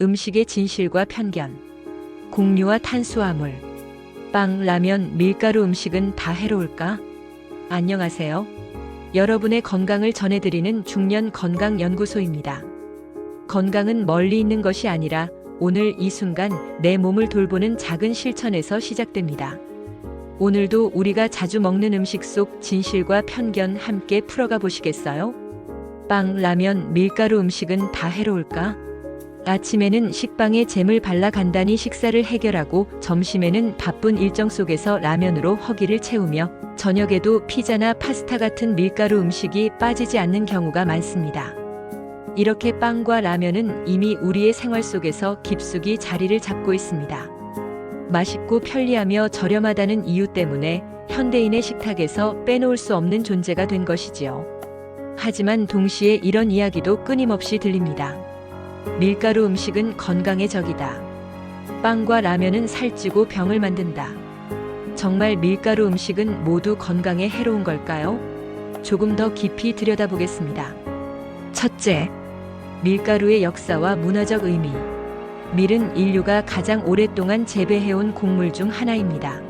음식의 진실과 편견, 곡류와 탄수화물, 빵, 라면, 밀가루 음식은 다 해로울까? 안녕하세요. 여러분의 건강을 전해드리는 중년 건강연구소입니다. 건강은 멀리 있는 것이 아니라 오늘 이 순간 내 몸을 돌보는 작은 실천에서 시작됩니다. 오늘도 우리가 자주 먹는 음식 속 진실과 편견 함께 풀어가 보시겠어요? 빵, 라면, 밀가루 음식은 다 해로울까? 아침에는 식빵에 잼을 발라 간단히 식사를 해결하고 점심에는 바쁜 일정 속에서 라면으로 허기를 채우며 저녁에도 피자나 파스타 같은 밀가루 음식이 빠지지 않는 경우가 많습니다. 이렇게 빵과 라면은 이미 우리의 생활 속에서 깊숙이 자리를 잡고 있습니다. 맛있고 편리하며 저렴하다는 이유 때문에 현대인의 식탁에서 빼놓을 수 없는 존재가 된 것이지요. 하지만 동시에 이런 이야기도 끊임없이 들립니다. 밀가루 음식은 건강의 적이다. 빵과 라면은 살찌고 병을 만든다. 정말 밀가루 음식은 모두 건강에 해로운 걸까요? 조금 더 깊이 들여다보겠습니다. 첫째, 밀가루의 역사와 문화적 의미. 밀은 인류가 가장 오랫동안 재배해온 곡물 중 하나입니다.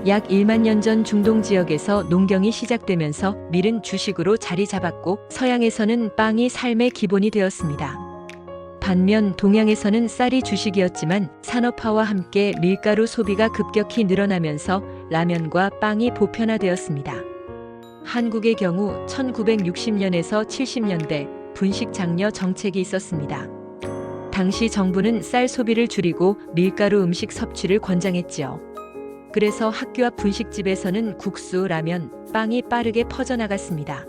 약 1만 년 전 중동 지역에서 농경이 시작되면서 밀은 주식으로 자리 잡았고 서양에서는 빵이 삶의 기본이 되었습니다. 반면 동양에서는 쌀이 주식이었지만 산업화와 함께 밀가루 소비가 급격히 늘어나면서 라면과 빵이 보편화되었습니다. 한국의 경우 1960년에서 70년대 분식 장려 정책이 있었습니다. 당시 정부는 쌀 소비를 줄이고 밀가루 음식 섭취를 권장했지요. 그래서 학교 앞 분식집에서는 국수, 라면, 빵이 빠르게 퍼져나갔습니다.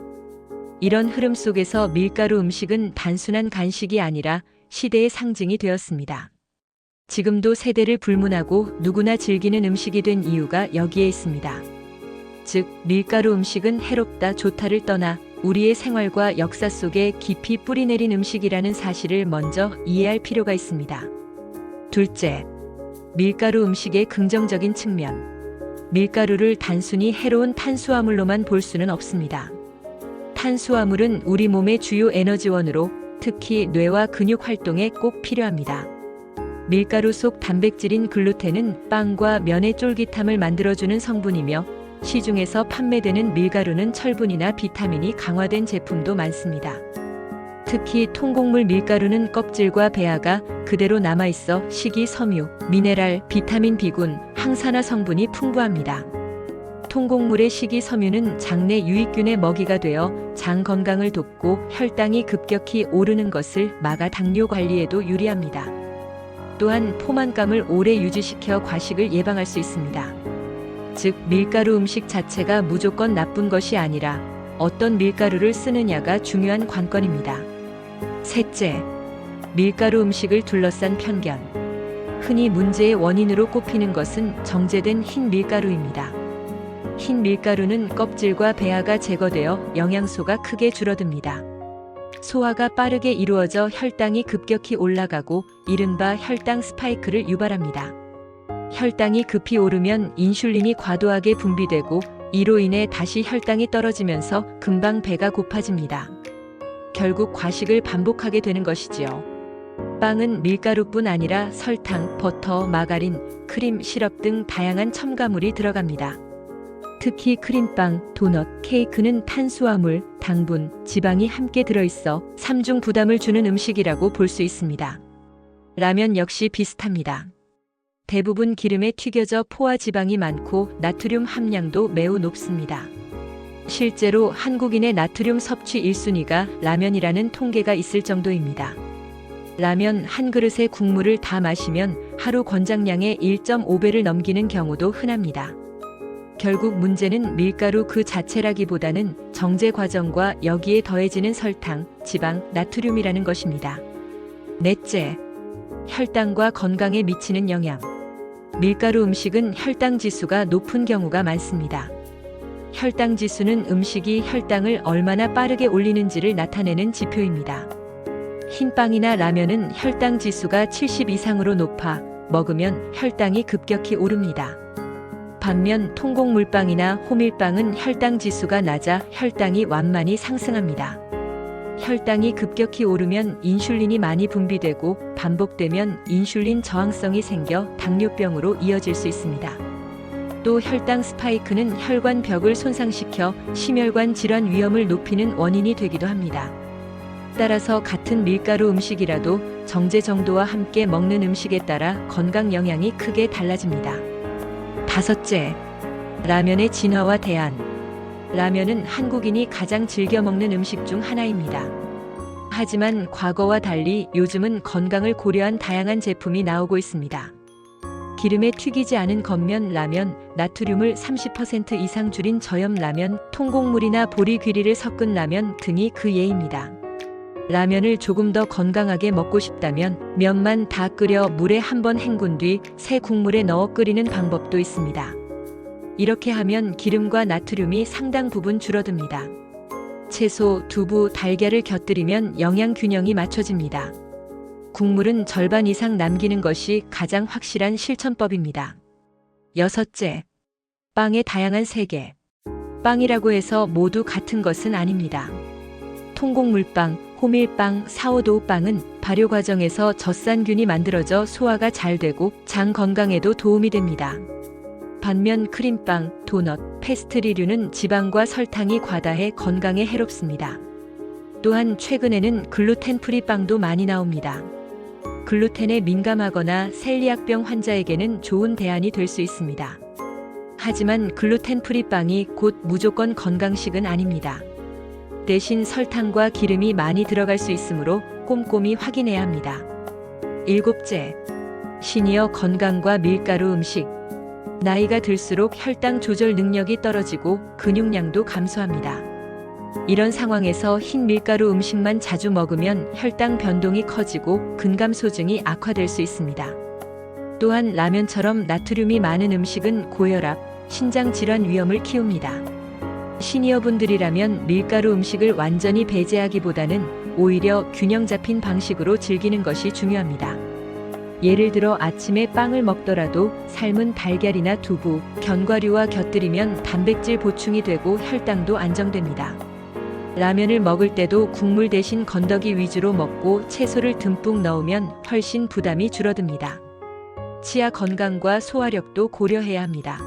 이런 흐름 속에서 밀가루 음식은 단순한 간식이 아니라 시대의 상징이 되었습니다. 지금도 세대를 불문하고 누구나 즐기는 음식이 된 이유가 여기에 있습니다. 즉, 밀가루 음식은 해롭다, 좋다를 떠나 우리의 생활과 역사 속에 깊이 뿌리내린 음식이라는 사실을 먼저 이해할 필요가 있습니다. 둘째, 밀가루 음식의 긍정적인 측면. 밀가루를 단순히 해로운 탄수화물로만 볼 수는 없습니다. 탄수화물은 우리 몸의 주요 에너지원으로 특히 뇌와 근육 활동에 꼭 필요합니다. 밀가루 속 단백질인 글루텐은 빵과 면의 쫄깃함을 만들어주는 성분이며 시중에서 판매되는 밀가루는 철분이나 비타민이 강화된 제품도 많습니다. 특히 통곡물 밀가루는 껍질과 배아가 그대로 남아있어 식이섬유, 미네랄, 비타민 B군, 항산화 성분이 풍부합니다. 통곡물의 식이섬유는 장내 유익균의 먹이가 되어 장 건강을 돕고 혈당이 급격히 오르는 것을 막아 당뇨 관리에도 유리합니다. 또한 포만감을 오래 유지시켜 과식을 예방할 수 있습니다. 즉, 밀가루 음식 자체가 무조건 나쁜 것이 아니라 어떤 밀가루를 쓰느냐가 중요한 관건입니다. 셋째, 밀가루 음식을 둘러싼 편견. 흔히 문제의 원인으로 꼽히는 것은 정제된 흰 밀가루입니다. 흰 밀가루는 껍질과 배아가 제거되어 영양소가 크게 줄어듭니다. 소화가 빠르게 이루어져 혈당이 급격히 올라가고 이른바 혈당 스파이크를 유발합니다. 혈당이 급히 오르면 인슐린이 과도하게 분비되고 이로 인해 다시 혈당이 떨어지면서 금방 배가 고파집니다. 결국 과식을 반복하게 되는 것이지요. 빵은 밀가루뿐 아니라 설탕, 버터, 마가린, 크림, 시럽 등 다양한 첨가물이 들어갑니다. 특히 크림빵, 도넛, 케이크는 탄수화물, 당분, 지방이 함께 들어있어 삼중 부담을 주는 음식이라고 볼 수 있습니다. 라면 역시 비슷합니다. 대부분 기름에 튀겨져 포화 지방이 많고 나트륨 함량도 매우 높습니다. 실제로 한국인의 나트륨 섭취 1순위가 라면이라는 통계가 있을 정도입니다. 라면 한 그릇에 국물을 다 마시면 하루 권장량의 1.5배를 넘기는 경우도 흔합니다. 결국 문제는 밀가루 그 자체라기보다는 정제 과정과 여기에 더해지는 설탕, 지방, 나트륨이라는 것입니다. 넷째, 혈당과 건강에 미치는 영향. 밀가루 음식은 혈당 지수가 높은 경우가 많습니다. 혈당 지수는 음식이 혈당을 얼마나 빠르게 올리는지를 나타내는 지표입니다. 흰빵이나 라면은 혈당 지수가 70 이상으로 높아 먹으면 혈당이 급격히 오릅니다. 반면 통곡물빵이나 호밀빵은 혈당 지수가 낮아 혈당이 완만히 상승합니다. 혈당이 급격히 오르면 인슐린이 많이 분비되고 반복되면 인슐린 저항성이 생겨 당뇨병으로 이어질 수 있습니다. 또 혈당 스파이크는 혈관 벽을 손상시켜 심혈관 질환 위험을 높이는 원인이 되기도 합니다. 따라서 같은 밀가루 음식이라도 정제 정도와 함께 먹는 음식에 따라 건강 영향이 크게 달라집니다. 5째, 라면의 진화와 대안. 라면은 한국인이 가장 즐겨 먹는 음식 중 하나입니다. 하지만 과거와 달리 요즘은 건강을 고려한 다양한 제품이 나오고 있습니다. 기름에 튀기지 않은 겉면 라면, 나트륨을 30% 이상 줄인 저염 라면, 통곡물이나 보리귀리를 섞은 라면 등이 그 예입니다. 라면을 조금 더 건강하게 먹고 싶다면 면만 다 끓여 물에 한번 헹군 뒤 새 국물에 넣어 끓이는 방법도 있습니다. 이렇게 하면 기름과 나트륨이 상당 부분 줄어듭니다. 채소, 두부, 달걀을 곁들이면 영양 균형이 맞춰집니다. 국물은 절반 이상 남기는 것이 가장 확실한 실천법입니다. 6째, 빵의 다양한 세계. 빵이라고 해서 모두 같은 것은 아닙니다. 통곡물빵, 호밀빵, 사워도우 빵은 발효 과정에서 젖산균이 만들어져 소화가 잘 되고 장 건강에도 도움이 됩니다. 반면 크림빵, 도넛, 페스트리류는 지방과 설탕이 과다해 건강에 해롭습니다. 또한 최근에는 글루텐 프리 빵도 많이 나옵니다. 글루텐에 민감하거나 셀리악병 환자에게는 좋은 대안이 될 수 있습니다. 하지만 글루텐 프리 빵이 곧 무조건 건강식은 아닙니다. 대신 설탕과 기름이 많이 들어갈 수 있으므로 꼼꼼히 확인해야 합니다. 7째, 시니어 건강과 밀가루 음식. 나이가 들수록 혈당 조절 능력이 떨어지고 근육량도 감소합니다. 이런 상황에서 흰 밀가루 음식만 자주 먹으면 혈당 변동이 커지고 근감소증이 악화될 수 있습니다. 또한 라면처럼 나트륨이 많은 음식은 고혈압, 신장 질환 위험을 키웁니다. 시니어분들이라면 밀가루 음식을 완전히 배제하기보다는 오히려 균형 잡힌 방식으로 즐기는 것이 중요합니다. 예를 들어 아침에 빵을 먹더라도 삶은 달걀이나 두부, 견과류와 곁들이면 단백질 보충이 되고 혈당도 안정됩니다. 라면을 먹을 때도 국물 대신 건더기 위주로 먹고 채소를 듬뿍 넣으면 훨씬 부담이 줄어듭니다. 치아 건강과 소화력도 고려해야 합니다.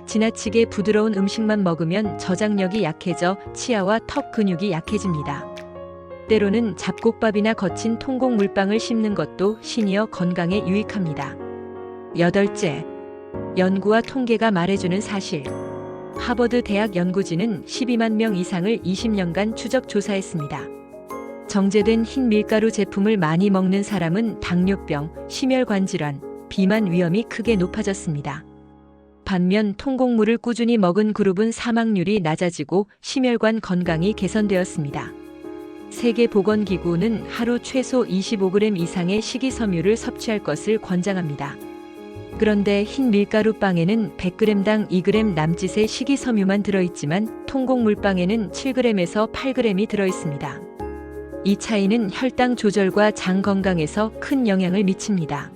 지나치게 부드러운 음식만 먹으면 저장력이 약해져 치아와 턱 근육이 약해집니다. 때로는 잡곡밥이나 거친 통곡물빵을 씹는 것도 시니어 건강에 유익합니다. 8째, 연구와 통계가 말해주는 사실. 하버드 대학 연구진은 12만 명 이상을 20년간 추적 조사했습니다. 정제된 흰 밀가루 제품을 많이 먹는 사람은 당뇨병, 심혈관 질환, 비만 위험이 크게 높아졌습니다. 반면 통곡물을 꾸준히 먹은 그룹은 사망률이 낮아지고 심혈관 건강이 개선되었습니다. 세계보건기구는 하루 최소 25g 이상의 식이섬유를 섭취할 것을 권장합니다. 그런데 흰 밀가루 빵에는 100g당 2g 남짓의 식이섬유만 들어있지만 통곡물빵에는 7g에서 8g이 들어있습니다. 이 차이는 혈당 조절과 장 건강에서 큰 영향을 미칩니다.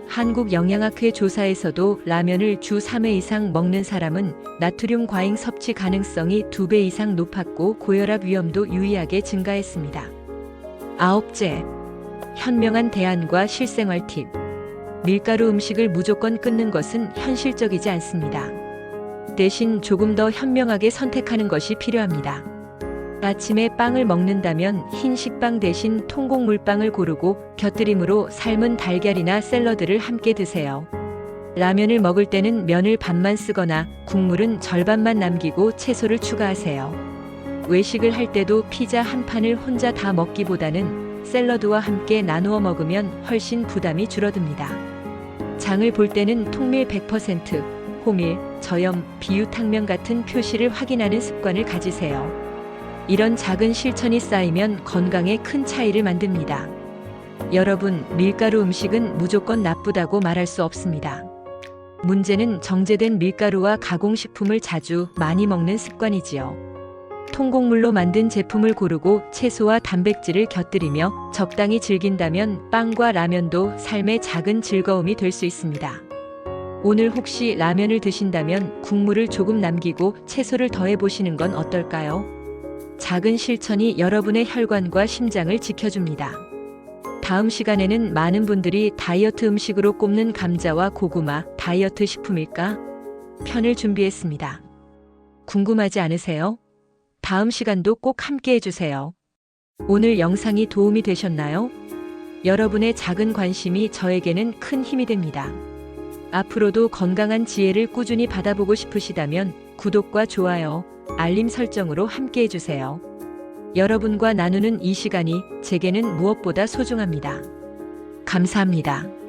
한국영양학회 조사에서도 라면을 주 3회 이상 먹는 사람은 나트륨 과잉 섭취 가능성이 2배 이상 높았고 고혈압 위험도 유의하게 증가했습니다. 9째, 현명한 대안과 실생활 팁. 밀가루 음식을 무조건 끊는 것은 현실적이지 않습니다. 대신 조금 더 현명하게 선택하는 것이 필요합니다. 아침에 빵을 먹는다면 흰 식빵 대신 통곡물빵을 고르고 곁들임으로 삶은 달걀이나 샐러드를 함께 드세요. 라면을 먹을 때는 면을 반만 쓰거나 국물은 절반만 남기고 채소를 추가하세요. 외식을 할 때도 피자 한 판을 혼자 다 먹기보다는 샐러드와 함께 나누어 먹으면 훨씬 부담이 줄어듭니다. 장을 볼 때는 통밀 100%, 호밀, 저염, 비유탕면 같은 표시를 확인하는 습관을 가지세요. 이런 작은 실천이 쌓이면 건강에 큰 차이를 만듭니다. 여러분, 밀가루 음식은 무조건 나쁘다고 말할 수 없습니다. 문제는 정제된 밀가루와 가공식품을 자주 많이 먹는 습관이지요. 통곡물로 만든 제품을 고르고 채소와 단백질을 곁들이며 적당히 즐긴다면 빵과 라면도 삶의 작은 즐거움이 될 수 있습니다. 오늘 혹시 라면을 드신다면 국물을 조금 남기고 채소를 더해 보시는 건 어떨까요? 작은 실천이 여러분의 혈관과 심장을 지켜줍니다. 다음 시간에는 많은 분들이 다이어트 음식으로 꼽는 감자와 고구마, 다이어트 식품일까? 편을 준비했습니다. 궁금하지 않으세요? 다음 시간도 꼭 함께 해주세요. 오늘 영상이 도움이 되셨나요? 여러분의 작은 관심이 저에게는 큰 힘이 됩니다. 앞으로도 건강한 지혜를 꾸준히 받아보고 싶으시다면 구독과 좋아요, 알림 설정으로 함께 해주세요. 여러분과 나누는 이 시간이 제게는 무엇보다 소중합니다. 감사합니다.